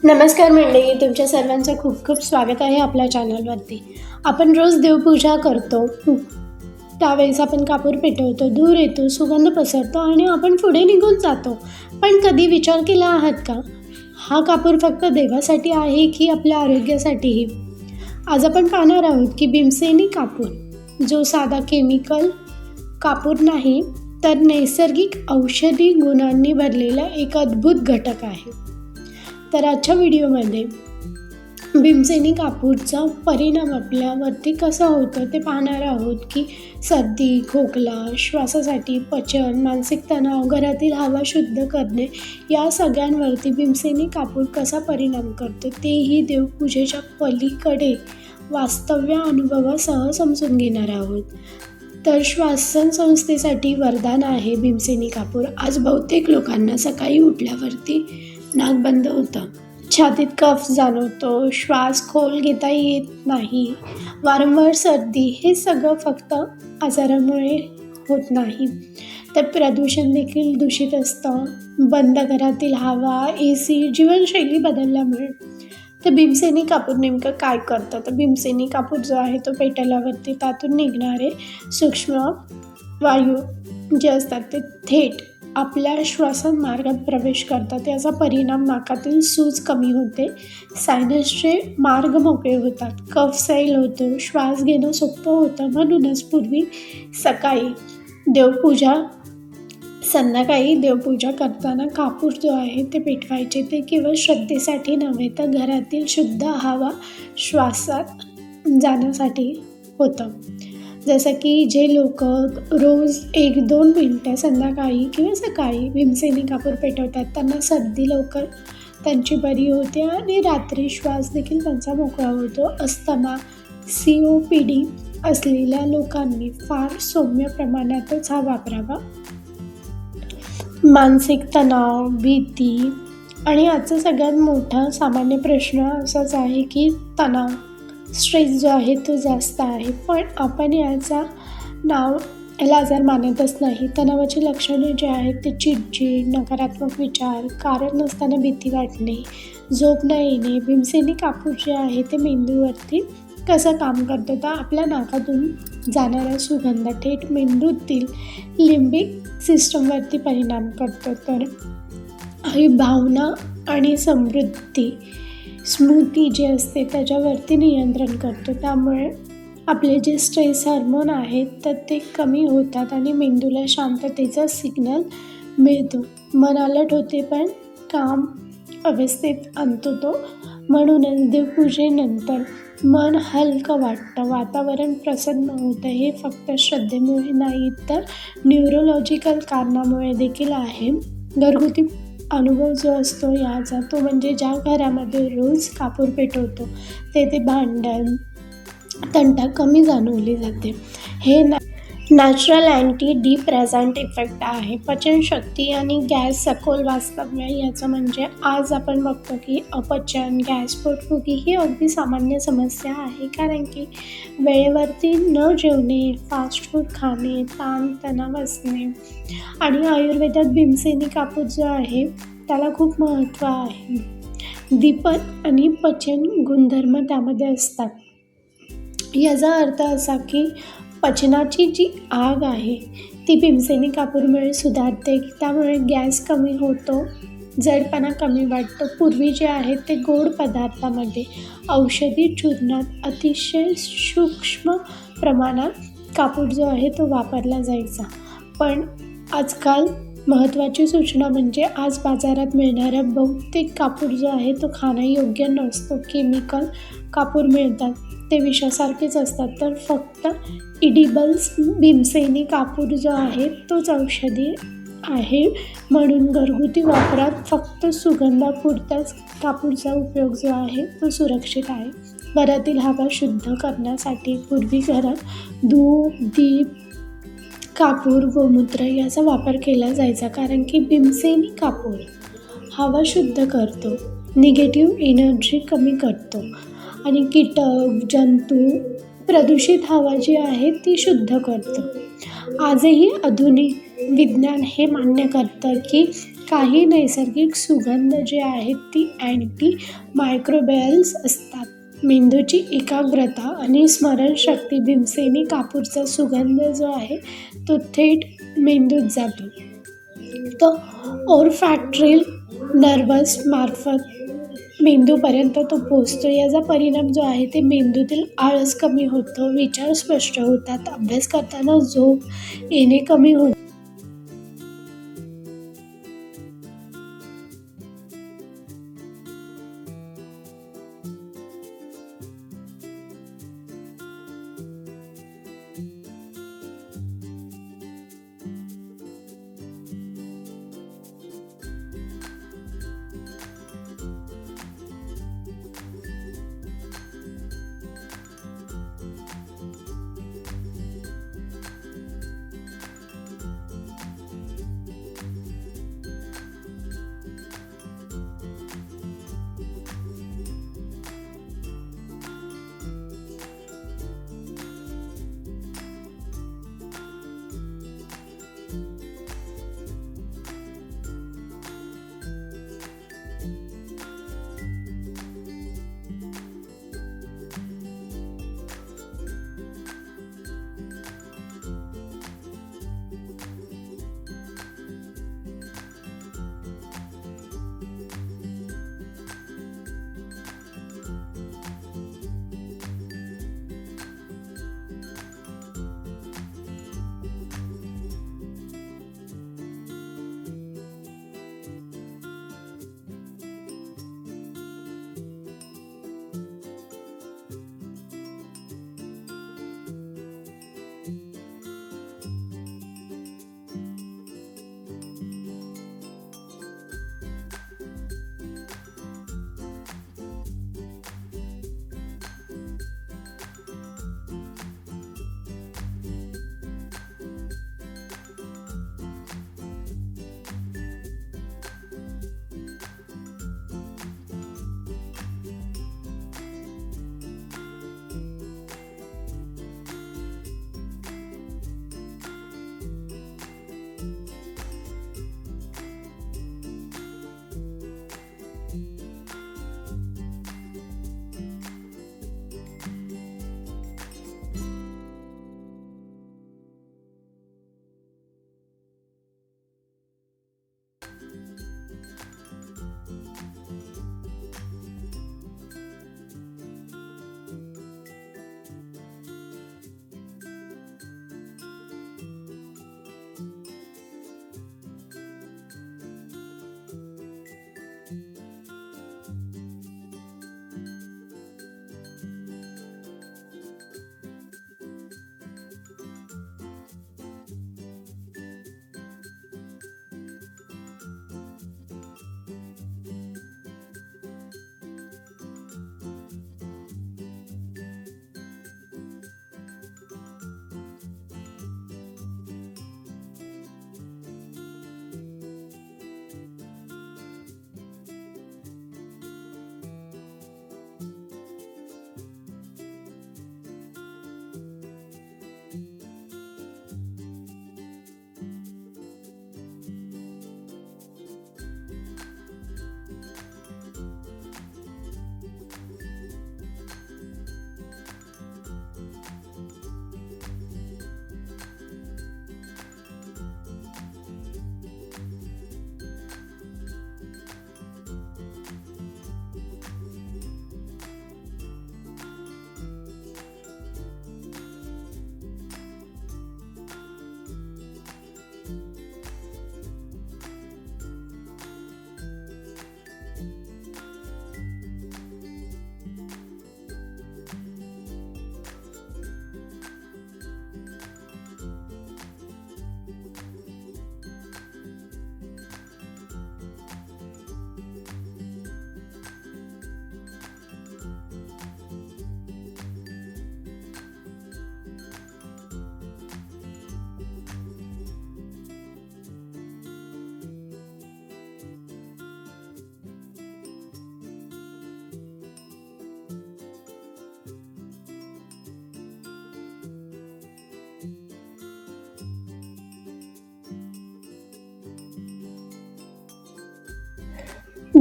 नमस्कार मंडळी, तुमच्या सर्वांचं खूप खूप स्वागत आहे आपल्या चॅनलवरती. आपण रोज देवपूजा करतो. त्यावेळेस आपण कापूर पेटवतो, धूर येतो, सुगंध पसरतो आणि आपण पुढे निघून जातो. पण कधी विचार केला आहात का, हा कापूर फक्त देवासाठी आहे की आपल्या आरोग्यासाठीही? आज आपण पाहणार आहोत की भीमसेनी कापूर, जो साधा केमिकल कापूर नाही तर नैसर्गिक औषधी गुणांनी भरलेला एक अद्भुत घटक आहे. तर आजच्या व्हिडिओमध्ये भीमसेनी कापूरचा परिणाम आपल्यावरती कसा होतो ते पाहणार आहोत की सर्दी, खोकला, श्वासासाठी, पचन, मानसिक तणाव, घरातील हवा शुद्ध करणे या सगळ्यांवरती भीमसेनी कापूर कसा परिणाम करतो तेही देवपूजेच्या पलीकडे वास्तव्य अनुभवासह समजून घेणार आहोत. तर श्वासन संस्थेसाठी वरदान आहे भीमसेनी कापूर. आज बहुतेक लोकांना सकाळी उठल्यावरती नाक बंद होतं, छातीत कफ जाणवतो, श्वास खोल घेता येत नाही, वारंवार सर्दी. हे सगळं फक्त आजारामुळे होत नाही, तर प्रदूषण देखील दूषित असतं, बंद घरातील हवा, AC, जीवनशैली बदलल्यामुळे. तर भीमसेनी कापूर नेमकं काय करतं? तर भीमसेनी कापूर जो आहे तो पेटवल्यावरती त्यातून निघणारे सूक्ष्म वायू जे असतात ते थेट आपल्या श्वासन मार्गात प्रवेश करतात. याचा परिणाम नाकातील सूज कमी होते, सायनसचे मार्ग मोकळे होतात, कफ सैल होतो, श्वास घेणं सोपं होतं. म्हणूनच पूर्वी संध्याकाळी देवपूजा करताना कापूर जो आहे ते पेटवायचे. ते केवळ श्रद्धेसाठी नव्हे तर घरातील शुद्ध हवा श्वासात जाण्यासाठी होतं. जसं की जे लोक रोज 1-2 मिनटं संध्याकाळी किंवा सकाळी भीमसेनी कापूर पेटवतात त्यांना सर्दी लवकर त्यांची बरी होते आणि रात्री श्वास देखील त्यांचा मोकळा होतो. अस्थमा, COPD असलेल्या लोकांनी फार सौम्य प्रमाणातच हा वापरावा. मानसिक तणाव, भीती आणि आजचा सगळ्यात मोठा सामान्य प्रश्न असाच आहे की तणाव, स्ट्रेस जो आहे तो जास्त आहे. पण आपण याला आजार मानतच नाही. तणावाची लक्षणे जे आहेत ते चिडचिड, नकारात्मक विचार, कारण नसताना भीती वाटणे, झोप न येणे. भीमसेनी कापूर जे आहे ते मेंदूवरती कसं काम करतं तर आपल्या नाकातून जाणारा सुगंध थेट मेंदूतील लिंबिक सिस्टमवरती परिणाम करतो. तर ही भावना आणि स्मृती जे असते त्याच्यावरती नियंत्रण करतो. त्यामुळे आपले जे स्ट्रेस हार्मोन आहेत तर ते कमी होतात आणि मेंदूला शांततेचा सिग्नल मिळतो. मन अलर्ट होते पण काम अवस्थेत आणतो तो. म्हणूनच देवपूजेनंतर मन हलकं वाटतं, वातावरण प्रसन्न होतं. हे फक्त श्रद्धेमुळे नाही तर न्यूरोलॉजिकल कारणामुळे देखील आहे. घरगुती अनुभव जो असतो याचा तो म्हणजे ज्या घरामध्ये रोज कापूर पेटवतो तेथे भांडण, तंटा कमी जाणवली जाते. हे नॅचरल अँटी डिप्रेसंट इफेक्ट आहे. पचनशक्ती आणि गॅस सखोल वास्तव्य याचं म्हणजे आज आपण बघतो की अपचन, गॅस, पोटफुगी ही अगदी सामान्य समस्या आहे. कारण की वेळेवरती न जेवणे, फास्ट फूड खाणे, ताणतणाव असणे आणि आयुर्वेदात भीमसेनी कापूर जो आहे त्याला खूप महत्त्व आहे. दीपन आणि पचन गुणधर्म त्यामध्ये असतात. याचा अर्थ असा की पचनाची जी आग आहे ती भीमसेनी कापूरमुळे सुधारते. त्यामुळे गॅस कमी होतो, जडपणा कमी वाटतो. पूर्वी जे आहे ते गोड पदार्थामध्ये, औषधी चूर्णात अतिशय सूक्ष्म प्रमाणात कापूर जो आहे तो वापरला जायचा. पण आजकाल महत्त्वाची सूचना म्हणजे आज बाजारात मिळणारा बहुतेक कापूर जो आहे तो खाणं योग्य नसतो. केमिकल कापूर मिळतात ते विषासारखेच असतात. तर फक्त इडिबल्स भीमसेनी कापूर जो आहे तोच औषधी आहे. म्हणून घरगुती वापरात फक्त सुगंधापुरताच कापूरचा उपयोग जो आहे तो सुरक्षित आहे. घरातील हवा शुद्ध करण्यासाठी पूर्वी घरात धूप, दीप, कापूर, गोमूत्र याचा वापर केला जायचा. कारण की भीमसेनी कापूर हवा शुद्ध करतो, निगेटिव्ह एनर्जी कमी करतो आणि कीटक, जंतू, प्रदूषित हवा जी आहे ती शुद्ध करतं. आजही आधुनिक विज्ञान हे मान्य करतं की काही नैसर्गिक सुगंध जे आहेत ती अँटी मायक्रोबियल्स असतात. मेंदूची एकाग्रता आणि स्मरणशक्ती भीमसेनी कापूरचा सुगंध जो आहे तो थेट मेंदूत जातो. तो ओल्फॅक्टरी नर्व्हस मार्फत मेंदूपर्यंत तो पोहोचतो. याचा परिणाम जो आहे ते मेंदूतील आळस कमी होतो, विचार स्पष्ट होतात, अभ्यास करताना झोप येणे कमी होते.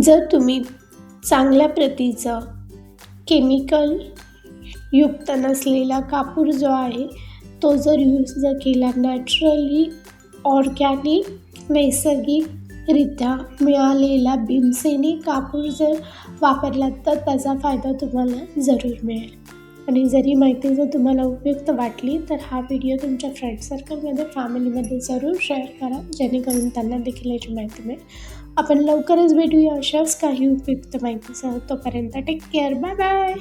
जर तुम्ही चांगल्या प्रतीचं केमिकल युक्त नसलेला कापूर जो आहे तो जर यूज जर केला, नॅचरली ऑर्गॅनिक नैसर्गिकरित्या मिळालेला भीमसेनी कापूर जर वापरलात तर त्याचा फायदा तुम्हाला जरूर मिळेल. आणि जरी माहिती जर तुम्हाला उपयुक्त वाटली तर हा व्हिडिओ तुमच्या फ्रेंड सर्कलमध्ये, फॅमिलीमध्ये जरूर शेअर करा, जेणेकरून त्यांना देखील याची माहिती मिळेल. आपण लवकरच भेटूया अशाच काही उपयुक्त माहितीसह. तोपर्यंत टेक केअर, बाय बाय.